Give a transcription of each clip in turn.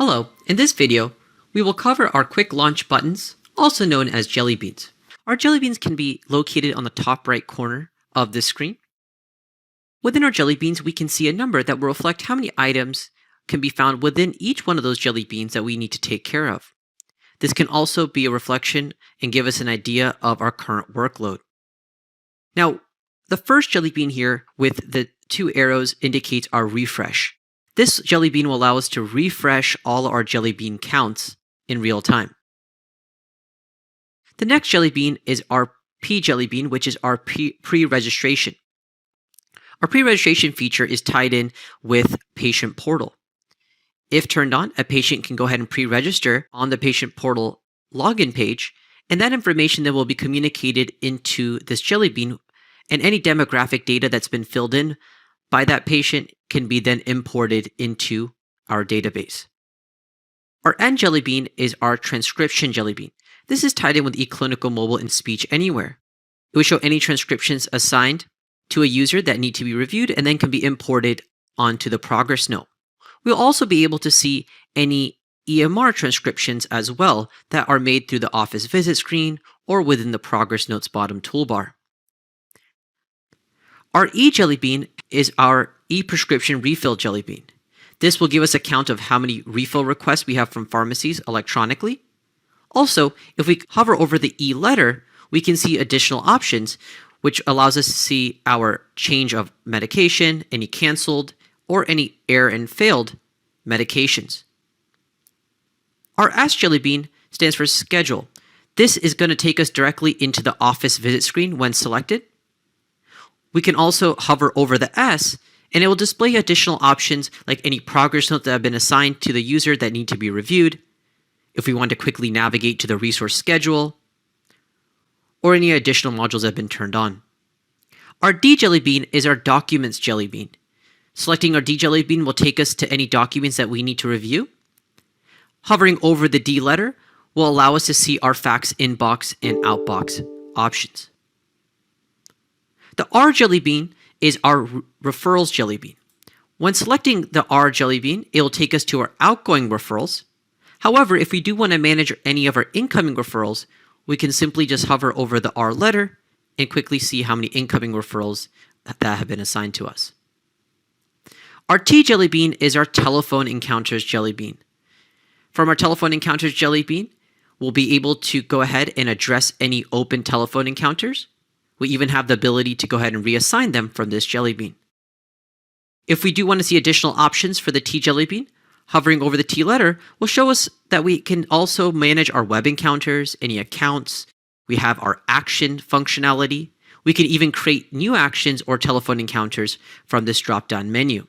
Hello, in this video, we will cover our quick launch buttons, also known as jelly beans. Our jelly beans can be located on the top right corner of this screen. Within our jelly beans, we can see a number that will reflect how many items can be found within each one of those jelly beans that we need to take care of. This can also be a reflection and give us an idea of our current workload. Now, the first jelly bean here with the two arrows indicates our refresh. This jelly bean will allow us to refresh all our jelly bean counts in real time. The next jelly bean is our P jelly bean, which is our pre-registration. Our pre-registration feature is tied in with Patient Portal. If turned on, a patient can go ahead and pre-register on the Patient Portal login page, and that information then will be communicated into this jelly bean, and any demographic data that's been filled in by that patient can be then imported into our database. Our N jelly bean is our transcription jelly bean. This is tied in with eClinical Mobile and Speech Anywhere. It will show any transcriptions assigned to a user that need to be reviewed and then can be imported onto the progress note. We'll also be able to see any EMR transcriptions as well that are made through the office visit screen or within the progress notes bottom toolbar. Our E jelly bean is our e-prescription refill jelly bean. This will give us a count of how many refill requests we have from pharmacies electronically. Also, if we hover over the E letter, we can see additional options, which allows us to see our change of medication, any canceled, or any error and failed medications. Our S jelly bean stands for schedule. This is going to take us directly into the office visit screen when selected. We can also hover over the S, and it will display additional options like any progress notes that have been assigned to the user that need to be reviewed, if we want to quickly navigate to the resource schedule, or any additional modules that have been turned on. Our D jelly bean is our documents jelly bean. Selecting our D jelly bean will take us to any documents that we need to review. Hovering over the D letter will allow us to see our fax inbox and outbox options. The R jelly bean is our referrals jelly bean. When selecting the R jelly bean, it will take us to our outgoing referrals. However, if we do want to manage any of our incoming referrals, we can simply just hover over the R letter and quickly see how many incoming referrals that have been assigned to us. Our T jelly bean is our telephone encounters jelly bean. From our telephone encounters jelly bean, we'll be able to go ahead and address any open telephone encounters. We even have the ability to go ahead and reassign them from this jelly bean. If we do want to see additional options for the T jelly bean, hovering over the T letter will show us that we can also manage our web encounters, any accounts. We have our action functionality. We can even create new actions or telephone encounters from this drop-down menu.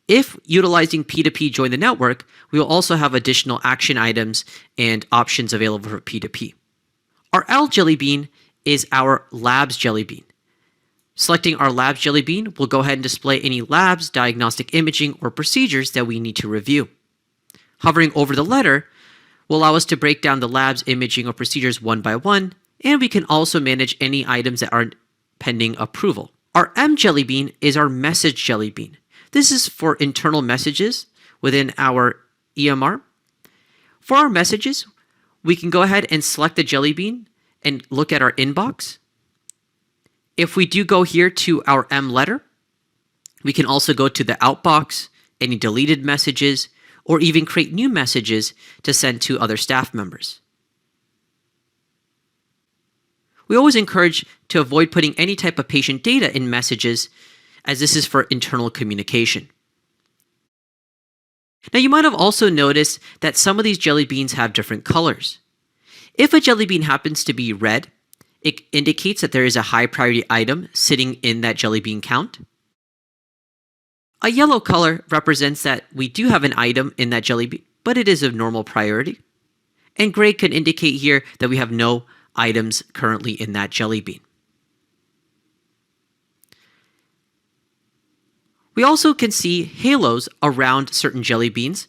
If utilizing P2P join the network, we will also have additional action items and options available for P2P. Our L jelly bean is our labs jelly bean. Selecting our labs jelly bean will go ahead and display any labs, diagnostic imaging, or procedures that we need to review. Hovering over the letter will allow us to break down the labs, imaging, or procedures one by one, and we can also manage any items that are pending approval. Our M jelly bean is our message jelly bean. This is for internal messages within our EMR. For our messages, we can go ahead and select the jelly bean and look at our inbox. If we do go here to our M letter, we can also go to the outbox, any deleted messages, or even create new messages to send to other staff members. We always encourage to avoid putting any type of patient data in messages, as this is for internal communication. Now, you might have also noticed that some of these jelly beans have different colors. If a jelly bean happens to be red, it indicates that there is a high priority item sitting in that jelly bean count. A yellow color represents that we do have an item in that jelly bean, but it is of normal priority. And gray can indicate here that we have no items currently in that jelly bean. We also can see halos around certain jelly beans.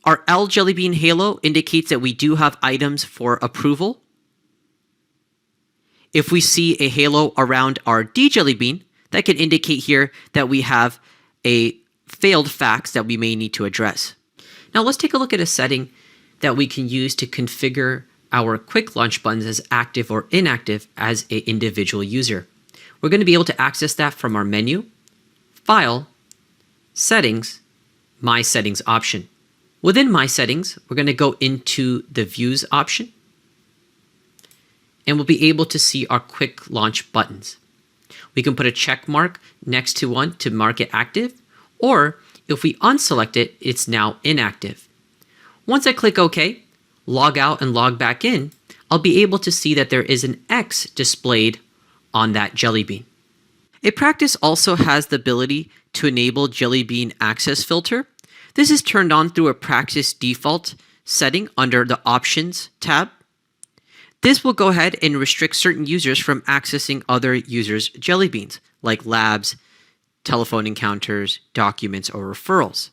Our L jelly bean halo indicates that we do have items for approval. If we see a halo around our D jelly bean, that can indicate here that we have a failed fax that we may need to address. Now let's take a look at a setting that we can use to configure our quick launch buttons as active or inactive as an individual user. We're going to be able to access that from our menu, File, Settings, My Settings option. Within My Settings, we're going to go into the Views option, and we'll be able to see our quick launch buttons. We can put a check mark next to one to mark it active, or if we unselect it, it's now inactive. Once I click OK, log out and log back in, I'll be able to see that there is an X displayed on that Jelly Bean. A practice also has the ability to enable Jelly Bean access filter. This is turned on through a practice default setting under the Options tab. This will go ahead and restrict certain users from accessing other users' Jelly Beans, like labs, telephone encounters, documents, or referrals.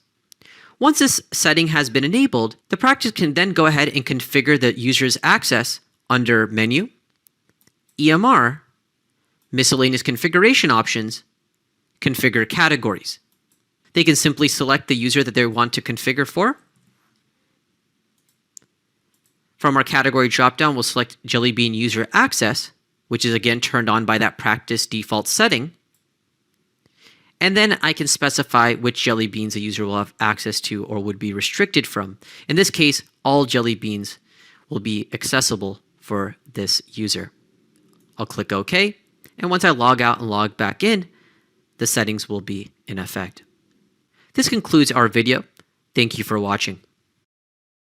Once this setting has been enabled, the practice can then go ahead and configure the user's access under Menu, EMR, Miscellaneous Configuration Options, Configure Categories. They can simply select the user that they want to configure for. From our category dropdown, we'll select Jelly Bean User Access, which is again turned on by that practice default setting. And then I can specify which Jelly Beans a user will have access to or would be restricted from. In this case, all Jelly Beans will be accessible for this user. I'll click OK, and once I log out and log back in, the settings will be in effect. This concludes our video. Thank you for watching.